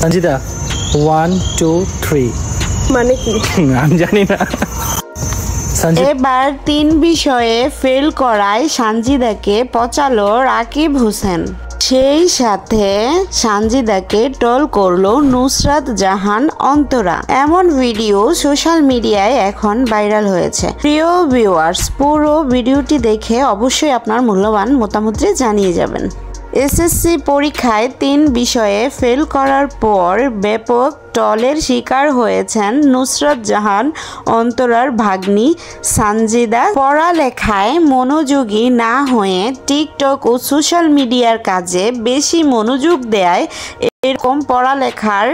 সঞ্জিদা 1 2 3 মানে কি আমি জানি না। এবার 3 বিষয়ে ফেল করায় সানজিদাকে পচালো রাকিব হোসেন। সেই সাথে সানজিদাকে ট্রোল করলো নুসরাত জাহান অন্তরা। এমন ভিডিও সোশ্যাল মিডিয়ায় এখন ভাইরাল হয়েছে। প্রিয় ভিউয়ার্স, পুরো ভিডিওটি দেখে অবশ্যই আপনার মূল্যবান মতামতটি জানিয়ে যাবেন। এসএসসি পরীক্ষায় 3 বিষয়ে ফেল করার পর ব্যাপক ট্রলের শিকার হয়েছেন নুসরাত জাহান অন্তরার ভাগ্নি সানজিদা। পড়ালেখায় মনোযোগী না হয়ে টিকটক ও সোশ্যাল মিডিয়ার কাজে বেশি মনোযোগ দেয় এরকম পড়ালেখার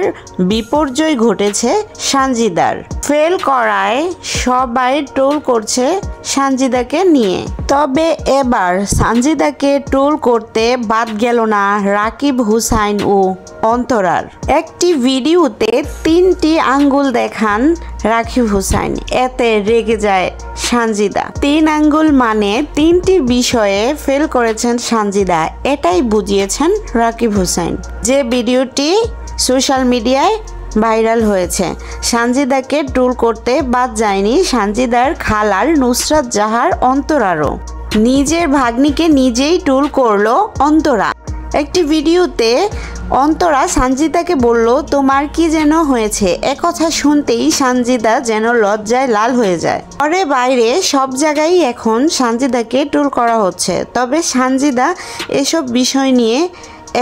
বিপর্যয় ঘটেছে সানজিদার। ফেল করায় সবাই ট্রোল করছে সানজিদাকে নিয়ে। তবে এবার সানজিদাকে ট্রোল করতে বাদ গেল না রাকিব হুসাইন ও অন্তরার। একটি ভিডিওতে 3টি আঙ্গুল দেখান রাকিব হুসাইন, এতে রেগে যায় সানজিদা। 3 আঙ্গুল মানে 3টি বিষয়ে ফেল করেছেন সানজিদা, এটাই বুঝিয়েছেন রাকিব হুসাইন। যে ভিডিওটি সোশ্যাল মিডিয়ায় ভাইরাল হয়েছে। সানজিদাকে ট্রোল করতে বাদ যায়নি সানজিদার খালার নুসরাত জাহান অন্তরারও। নিজের ভাগ্নিকে নিজেই ট্রোল করলো অন্তরা। একটি ভিডিওতে অন্তরা সানজিদাকে বলল, তোমার কি যেন হয়েছে। একথা শুনতেই সানজিদা যেন লজ্জায় লাল হয়ে যায়। ঘরে বাইরে সব জায়গায় এখন সানজিদাকে ট্রোল করা হচ্ছে। তবে সানজিদা এসব বিষয় নিয়ে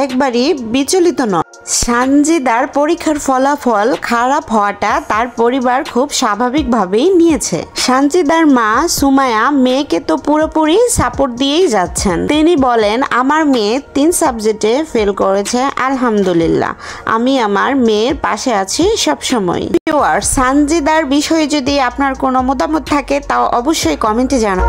একবারই বিচলিত নয়। সানজিদার পরীক্ষার ফলাফল খারাপ হওয়াটা তার পরিবার খুব স্বাভাবিকভাবেই নিয়েছে। সানজিদার মা সুমায়া মেয়েকে তো পুরোপুরি সাপোর্ট দিয়েই যাচ্ছেন। তিনি বলেন, আমার মেয়ে 3 সাবজেক্টে ফেল করেছে, আলহামদুলিল্লাহ, আমি আমার মেয়ের পাশে আছি সবসময়। সানজিদার বিষয়ে যদি আপনার কোনো মতামত থাকে তাও অবশ্যই কমেন্টে জানান।